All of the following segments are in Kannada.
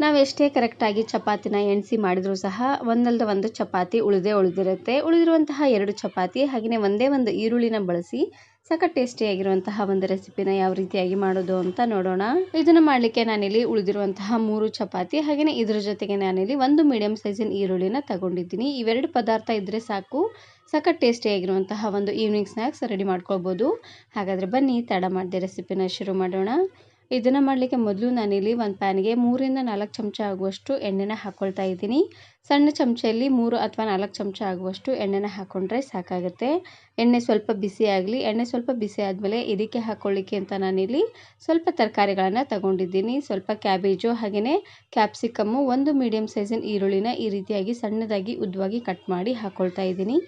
ನಾವೆಷ್ಟೇ ಕರೆಕ್ಟಾಗಿ ಚಪಾತಿನ ಎಣಿಸಿ ಮಾಡಿದರೂ ಸಹ ಒಂದಲ್ದ ಒಂದು ಚಪಾತಿ ಉಳಿದಿರುತ್ತೆ. ಉಳಿದಿರುವಂತಹ 2 ಚಪಾತಿ ಹಾಗೆಯೇ ಒಂದೇ ಒಂದು ಈರುಳ್ಳಿನ ಬಳಸಿ ಸಖತ್ ಟೇಸ್ಟಿಯಾಗಿರುವಂತಹ ಒಂದು ರೆಸಿಪಿನ ಯಾವ ರೀತಿಯಾಗಿ ಮಾಡೋದು ಅಂತ ನೋಡೋಣ. ಇದನ್ನು ಮಾಡಲಿಕ್ಕೆ ನಾನಿಲ್ಲಿ ಉಳಿದಿರುವಂತಹ 3 ಚಪಾತಿ ಹಾಗೆಯೇ ಇದ್ರ ಜೊತೆಗೆ ನಾನಿಲ್ಲಿ ಒಂದು ಮೀಡಿಯಂ ಸೈಜಿನ ಈರುಳ್ಳಿನ ತಗೊಂಡಿದ್ದೀನಿ. ಇವೆರಡು ಪದಾರ್ಥ ಇದ್ದರೆ ಸಾಕು, ಸಖತ್ ಟೇಸ್ಟಿಯಾಗಿರುವಂತಹ ಒಂದು ಈವ್ನಿಂಗ್ ಸ್ನ್ಯಾಕ್ಸ್ ರೆಡಿ ಮಾಡ್ಕೊಳ್ಬೋದು. ಹಾಗಾದರೆ ಬನ್ನಿ ತಡ ಮಾಡದೆ ರೆಸಿಪಿನ ಶುರು ಮಾಡೋಣ. ಇದನ್ನು ಮಾಡಲಿಕ್ಕೆ ಮೊದಲು ನಾನಿಲ್ಲಿ ಒಂದು ಪ್ಯಾನ್ಗೆ 3 ರಿಂದ 4 ಚಮಚ ಆಗುವಷ್ಟು ಎಣ್ಣೆನ ಹಾಕ್ಕೊಳ್ತಾ ಇದ್ದೀನಿ. ಸಣ್ಣ ಚಮಚೆಯಲ್ಲಿ 3 ಅಥವಾ 4 ಚಮಚ ಆಗುವಷ್ಟು ಎಣ್ಣೆನ ಹಾಕ್ಕೊಂಡ್ರೆ ಸಾಕಾಗುತ್ತೆ. ಎಣ್ಣೆ ಸ್ವಲ್ಪ ಬಿಸಿ ಆಗಲಿ. ಎಣ್ಣೆ ಸ್ವಲ್ಪ ಬಿಸಿ ಆದಮೇಲೆ ಇದಕ್ಕೆ ಹಾಕ್ಕೊಳ್ಳಿಕ್ಕೆ ಅಂತ ನಾನಿಲ್ಲಿ ಸ್ವಲ್ಪ ತರಕಾರಿಗಳನ್ನು ತಗೊಂಡಿದ್ದೀನಿ. ಸ್ವಲ್ಪ ಕ್ಯಾಬೇಜು ಹಾಗೆಯೇ ಕ್ಯಾಪ್ಸಿಕಮ್ಮು, ಒಂದು ಮೀಡಿಯಂ ಸೈಜಿನ ಈರುಳ್ಳಿನ ಈ ರೀತಿಯಾಗಿ ಸಣ್ಣದಾಗಿ ಉದ್ದವಾಗಿ ಕಟ್ ಮಾಡಿ ಹಾಕ್ಕೊಳ್ತಾ ಇದ್ದೀನಿ.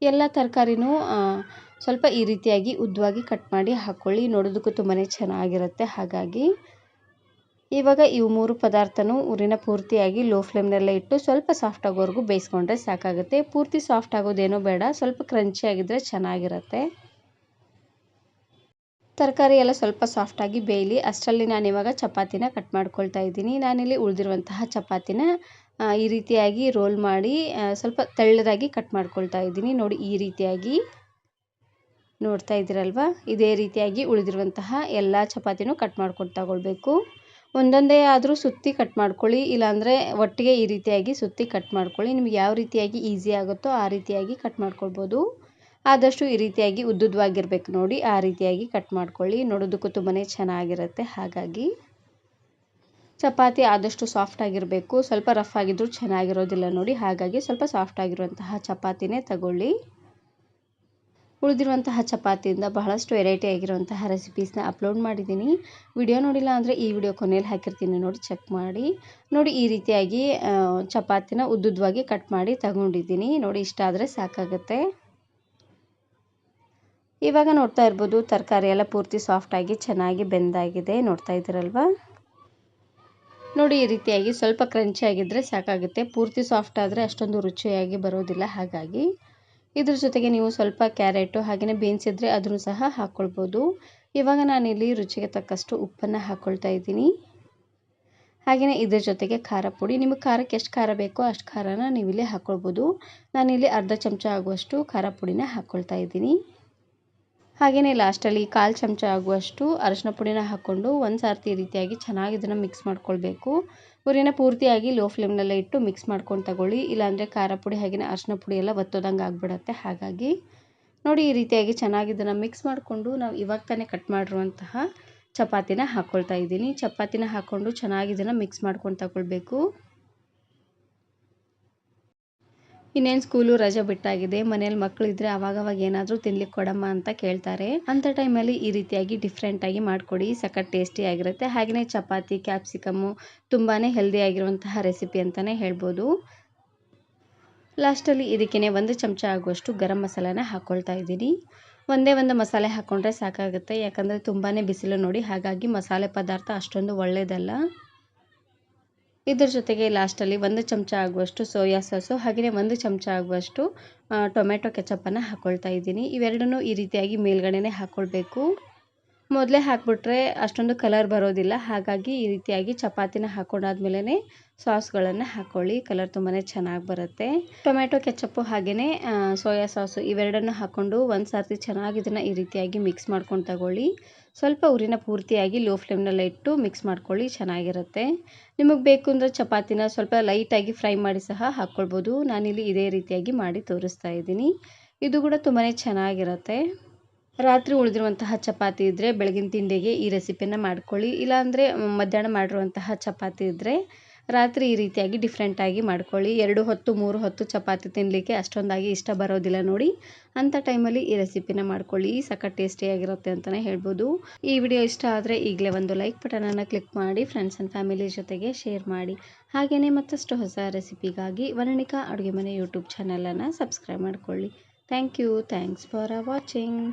ಎಲ್ಲ ತರಕಾರಿನೂ ಸ್ವಲ್ಪ ಈ ರೀತಿಯಾಗಿ ಉದ್ದವಾಗಿ ಕಟ್ ಮಾಡಿ ಹಾಕ್ಕೊಳ್ಳಿ, ನೋಡೋದಕ್ಕೂ ತುಂಬಾ ಚೆನ್ನಾಗಿರುತ್ತೆ. ಹಾಗಾಗಿ ಇವಾಗ ಇವು 3 ಪದಾರ್ಥನೂ ಊರಿನ ಪೂರ್ತಿಯಾಗಿ ಲೋ ಫ್ಲೇಮ್ನಲ್ಲೇ ಇಟ್ಟು ಸ್ವಲ್ಪ ಸಾಫ್ಟ್ ಆಗೋವರೆಗೂ ಬೇಯಿಸ್ಕೊಂಡ್ರೆ ಸಾಕಾಗುತ್ತೆ. ಪೂರ್ತಿ ಸಾಫ್ಟ್ ಆಗೋದೇನೋ ಬೇಡ, ಸ್ವಲ್ಪ ಕ್ರಂಚಿ ಆಗಿದ್ರೆ ಚೆನ್ನಾಗಿರುತ್ತೆ. ತರಕಾರಿ ಎಲ್ಲ ಸ್ವಲ್ಪ ಸಾಫ್ಟಾಗಿ ಬೇಯಲಿ. ಅಷ್ಟರಲ್ಲಿ ನಾನಿವಾಗ ಚಪಾತಿನ ಕಟ್ ಮಾಡ್ಕೊಳ್ತಾ ಇದ್ದೀನಿ. ನಾನಿಲ್ಲಿ ಉಳಿದಿರುವಂತಹ ಚಪಾತಿನ ಈ ರೀತಿಯಾಗಿ ರೋಲ್ ಮಾಡಿ ಸ್ವಲ್ಪ ತೆಳ್ಳದಾಗಿ ಕಟ್ ಮಾಡ್ಕೊಳ್ತಾ ಇದ್ದೀನಿ. ನೋಡಿ, ಈ ರೀತಿಯಾಗಿ ನೋಡ್ತಾ ಇದ್ದೀರಲ್ವಾ, ಇದೇ ರೀತಿಯಾಗಿ ಉಳಿದಿರುವಂತಹ ಎಲ್ಲ ಚಪಾತಿನೂ ಕಟ್ ಮಾಡ್ಕೊಂಡು ತಗೊಳ್ಬೇಕು. ಒಂದೊಂದೇ ಆದರೂ ಸುತ್ತಿ ಕಟ್ ಮಾಡ್ಕೊಳ್ಳಿ, ಇಲ್ಲಾಂದರೆ ಒಟ್ಟಿಗೆ ಈ ರೀತಿಯಾಗಿ ಸುತ್ತಿ ಕಟ್ ಮಾಡ್ಕೊಳ್ಳಿ. ನಿಮ್ಗೆ ಯಾವ ರೀತಿಯಾಗಿ ಈಸಿ ಆಗುತ್ತೋ ಆ ರೀತಿಯಾಗಿ ಕಟ್ ಮಾಡ್ಕೊಳ್ಬೋದು. ಆದಷ್ಟು ಈ ರೀತಿಯಾಗಿ ಉದ್ದುದ್ದವಾಗಿರ್ಬೇಕು ನೋಡಿ, ಆ ರೀತಿಯಾಗಿ ಕಟ್ ಮಾಡ್ಕೊಳ್ಳಿ, ನೋಡೋದಕ್ಕೂ ತುಂಬಾ ಚೆನ್ನಾಗಿರುತ್ತೆ. ಹಾಗಾಗಿ ಚಪಾತಿ ಆದಷ್ಟು ಸಾಫ್ಟ್ ಆಗಿರಬೇಕು, ಸ್ವಲ್ಪ ರಫ್ ಆಗಿದ್ರೂ ಚೆನ್ನಾಗಿರೋದಿಲ್ಲ ನೋಡಿ. ಹಾಗಾಗಿ ಸ್ವಲ್ಪ ಸಾಫ್ಟ್ ಆಗಿರುವಂತಹ ಚಪಾತಿನೇ ತಗೊಳ್ಳಿ. ಉಳಿದಿರುವಂತಹ ಚಪಾತಿಯಿಂದ ಬಹಳಷ್ಟು ವೆರೈಟಿ ಆಗಿರುವಂತಹ ರೆಸಿಪೀಸ್ನ ಅಪ್ಲೋಡ್ ಮಾಡಿದ್ದೀನಿ. ವಿಡಿಯೋ ನೋಡಿಲ್ಲ ಅಂದರೆ ಈ ವಿಡಿಯೋ ಕೊನೆಯಲ್ಲಿ ಹಾಕಿರ್ತೀನಿ, ನೋಡಿ ಚೆಕ್ ಮಾಡಿ. ನೋಡಿ, ಈ ರೀತಿಯಾಗಿ ಚಪಾತಿನ ಉದ್ದುದ್ದವಾಗಿ ಕಟ್ ಮಾಡಿ ತಗೊಂಡಿದ್ದೀನಿ. ನೋಡಿ, ಇಷ್ಟ ಆದರೆ ಸಾಕಾಗುತ್ತೆ. ಇವಾಗ ನೋಡ್ತಾ ಇರ್ಬೋದು, ತರಕಾರಿ ಎಲ್ಲ ಪೂರ್ತಿ ಸಾಫ್ಟಾಗಿ ಚೆನ್ನಾಗಿ ಬೆಂದಾಗಿದೆ, ನೋಡ್ತಾ ಇದ್ದೀರಲ್ವಾ. ನೋಡಿ, ಈ ರೀತಿಯಾಗಿ ಸ್ವಲ್ಪ ಕ್ರಂಚಿ ಆಗಿದ್ದರೆ ಸಾಕಾಗುತ್ತೆ. ಪೂರ್ತಿ ಸಾಫ್ಟ್ ಆದರೆ ಅಷ್ಟೊಂದು ರುಚಿಯಾಗಿ ಬರೋದಿಲ್ಲ. ಹಾಗಾಗಿ ಇದ್ರ ಜೊತೆಗೆ ನೀವು ಸ್ವಲ್ಪ ಕ್ಯಾರೆಟು ಹಾಗೆಯೇ ಬೀನ್ಸ್ ಇದ್ದರೆ ಅದನ್ನು ಸಹ ಹಾಕ್ಕೊಳ್ಬೋದು. ಇವಾಗ ನಾನಿಲ್ಲಿ ರುಚಿಗೆ ತಕ್ಕಷ್ಟು ಉಪ್ಪನ್ನು ಹಾಕ್ಕೊಳ್ತಾ ಇದ್ದೀನಿ. ಹಾಗೆಯೇ ಇದ್ರ ಜೊತೆಗೆ ಖಾರ ಪುಡಿ, ನಿಮಗೆ ಖಾರಕ್ಕೆ ಎಷ್ಟು ಖಾರ ಬೇಕೋ ಅಷ್ಟು ಖಾರನ ನೀವಿಲ್ಲಿ ಹಾಕ್ಕೊಳ್ಬೋದು. ನಾನಿಲ್ಲಿ ಅರ್ಧ ಚಮಚ ಆಗುವಷ್ಟು ಖಾರ ಪುಡಿನ ಹಾಕ್ಕೊಳ್ತಾ ಇದ್ದೀನಿ. ಹಾಗೆಯೇ ಲಾಸ್ಟಲ್ಲಿ 1/4 ಚಮಚ ಆಗುವಷ್ಟು ಅರಶಿನ ಪುಡಿನ ಹಾಕ್ಕೊಂಡು ಒಂದು ಸಾರ್ತಿ ಈ ರೀತಿಯಾಗಿ ಚೆನ್ನಾಗಿ ಇದನ್ನು ಮಿಕ್ಸ್ ಮಾಡ್ಕೊಳ್ಬೇಕು. ಊರಿನ ಪೂರ್ತಿಯಾಗಿ ಲೋ ಫ್ಲೇಮ್ನಲ್ಲೇ ಇಟ್ಟು ಮಿಕ್ಸ್ ಮಾಡ್ಕೊಂಡು ತಗೊಳ್ಳಿ, ಇಲ್ಲಾಂದರೆ ಖಾರ ಪುಡಿ ಹಾಗೆಯೇ ಅರಶಿನ ಪುಡಿ ಎಲ್ಲ ಒತ್ತೋದಂಗೆ ಆಗಿಬಿಡುತ್ತೆ. ಹಾಗಾಗಿ ನೋಡಿ, ಈ ರೀತಿಯಾಗಿ ಚೆನ್ನಾಗಿ ಇದನ್ನು ಮಿಕ್ಸ್ ಮಾಡಿಕೊಂಡು ನಾವು ಇವಾಗ ತಾನೇ ಕಟ್ ಮಾಡಿರುವಂತಹ ಚಪಾತಿನ ಹಾಕ್ಕೊಳ್ತಾ ಇದ್ದೀನಿ. ಚಪಾತಿನ ಹಾಕ್ಕೊಂಡು ಚೆನ್ನಾಗಿ ಇದನ್ನು ಮಿಕ್ಸ್ ಮಾಡ್ಕೊಂಡು ತಗೊಳ್ಬೇಕು. ಇನ್ನೇನು ಸ್ಕೂಲು ರಜೆ ಬಿಟ್ಟಾಗಿದೆ, ಮನೇಲಿ ಮಕ್ಕಳಿದ್ರೆ ಅವಾಗವಾಗ ಏನಾದರೂ ತಿನ್ಲಿಕ್ಕೆ ಕೊಡಮ್ಮ ಅಂತ ಕೇಳ್ತಾರೆ. ಅಂಥ ಟೈಮಲ್ಲಿ ಈ ರೀತಿಯಾಗಿ ಡಿಫ್ರೆಂಟಾಗಿ ಮಾಡಿಕೊಡಿ, ಸಖತ್ ಟೇಸ್ಟಿ ಆಗಿರುತ್ತೆ. ಹಾಗೆಯೇ ಚಪಾತಿ ಕ್ಯಾಪ್ಸಿಕಮ್ಮು ತುಂಬಾ ಹೆಲ್ದಿ ಆಗಿರುವಂತಹ ರೆಸಿಪಿ ಅಂತಲೇ ಹೇಳ್ಬೋದು. ಲಾಸ್ಟಲ್ಲಿ ಇದಕ್ಕೇ 1 ಚಮಚ ಆಗುವಷ್ಟು ಗರಂ ಮಸಾಲಾನ ಹಾಕ್ಕೊಳ್ತಾ ಇದ್ದೀನಿ. ಒಂದೇ ಒಂದು ಮಸಾಲೆ ಹಾಕ್ಕೊಂಡ್ರೆ ಸಾಕಾಗುತ್ತೆ, ಯಾಕಂದರೆ ತುಂಬಾ ಬಿಸಿಲು ನೋಡಿ. ಹಾಗಾಗಿ ಮಸಾಲೆ ಪದಾರ್ಥ ಅಷ್ಟೊಂದು ಒಳ್ಳೆಯದಲ್ಲ. ಇದ್ರ ಜೊತೆಗೆ ಲಾಸ್ಟಲ್ಲಿ 1 ಚಮಚ ಆಗುವಷ್ಟು ಸೋಯಾ ಸಾಸು ಹಾಗೆಯೇ 1 ಚಮಚ ಆಗುವಷ್ಟು ಟೊಮೆಟೊ ಕೆಚಪ್ಪನ್ನು ಹಾಕ್ಕೊಳ್ತಾ ಇದ್ದೀನಿ. ಇವೆರಡನ್ನೂ ಈ ರೀತಿಯಾಗಿ ಮೇಲ್ಗಡೆನೇ ಹಾಕ್ಕೊಳ್ಬೇಕು. ಮೊದಲೇ ಹಾಕ್ಬಿಟ್ರೆ ಅಷ್ಟೊಂದು ಕಲರ್ ಬರೋದಿಲ್ಲ. ಹಾಗಾಗಿ ಈ ರೀತಿಯಾಗಿ ಚಪಾತಿನ ಹಾಕ್ಕೊಂಡಾದ್ಮೇಲೆ ಸಾಸ್ಗಳನ್ನು ಹಾಕ್ಕೊಳ್ಳಿ, ಕಲರ್ ತುಂಬಾ ಚೆನ್ನಾಗಿ ಬರುತ್ತೆ. ಟೊಮೆಟೊ ಕೆಚಪ್ಪು ಹಾಗೆಯೇ ಸೋಯಾ ಸಾಸು ಇವೆರಡನ್ನು ಹಾಕ್ಕೊಂಡು ಒಂದು ಸಾರ್ತಿ ಚೆನ್ನಾಗಿ ಇದನ್ನು ಈ ರೀತಿಯಾಗಿ ಮಿಕ್ಸ್ ಮಾಡ್ಕೊಂಡು ತಗೊಳ್ಳಿ. ಸ್ವಲ್ಪ ಊರಿನ ಪೂರ್ತಿಯಾಗಿ ಲೋ ಫ್ಲೇಮ್ನಲ್ಲೇ ಇಟ್ಟು ಮಿಕ್ಸ್ ಮಾಡ್ಕೊಳ್ಳಿ, ಚೆನ್ನಾಗಿರುತ್ತೆ. ನಿಮಗೆ ಬೇಕು ಅಂದರೆ ಚಪಾತಿನ ಸ್ವಲ್ಪ ಲೈಟಾಗಿ ಫ್ರೈ ಮಾಡಿ ಸಹ ಹಾಕ್ಕೊಳ್ಬೋದು. ನಾನಿಲ್ಲಿ ಇದೇ ರೀತಿಯಾಗಿ ಮಾಡಿ ತೋರಿಸ್ತಾ ಇದ್ದೀನಿ. ಇದು ಕೂಡ ತುಂಬಾ ಚೆನ್ನಾಗಿರುತ್ತೆ. ರಾತ್ರಿ ಉಳಿದಿರುವಂತಹ ಚಪಾತಿ ಇದ್ದರೆ ಬೆಳಗಿನ ತಿಂಡಿಗೆ ಈ ರೆಸಿಪಿನ ಮಾಡ್ಕೊಳ್ಳಿ, ಇಲ್ಲಾಂದರೆ ಮಧ್ಯಾಹ್ನ ಮಾಡಿರುವಂತಹ ಚಪಾತಿ ಇದ್ದರೆ ರಾತ್ರಿ ಈ ರೀತಿಯಾಗಿ ಡಿಫ್ರೆಂಟಾಗಿ ಮಾಡ್ಕೊಳ್ಳಿ. 2 ಹೊತ್ತು 3 ಹೊತ್ತು ಚಪಾತಿ ತಿನ್ನಲಿಕ್ಕೆ ಅಷ್ಟೊಂದಾಗಿ ಇಷ್ಟ ಬರೋದಿಲ್ಲ ನೋಡಿ. ಅಂಥ ಟೈಮಲ್ಲಿ ಈ ರೆಸಿಪಿನ ಮಾಡ್ಕೊಳ್ಳಿ, ಸಖತ್ ಟೇಸ್ಟಿಯಾಗಿರುತ್ತೆ ಅಂತಲೇ ಹೇಳ್ಬೋದು. ಈ ವಿಡಿಯೋ ಇಷ್ಟ ಆದರೆ ಈಗಲೇ ಒಂದು ಲೈಕ್ ಬಟನನ್ನು ಕ್ಲಿಕ್ ಮಾಡಿ, ಫ್ರೆಂಡ್ಸ್ ಆ್ಯಂಡ್ ಫ್ಯಾಮಿಲಿ ಜೊತೆಗೆ ಶೇರ್ ಮಾಡಿ. ಹಾಗೆಯೇ ಮತ್ತಷ್ಟು ಹೊಸ ರೆಸಿಪಿಗಾಗಿ ವರ್ಣಿಕಾ ಅಡುಗೆ ಮನೆ ಯೂಟ್ಯೂಬ್ ಚಾನಲನ್ನು ಸಬ್ಸ್ಕ್ರೈಬ್ ಮಾಡ್ಕೊಳ್ಳಿ. Thank you. Thanks for watching.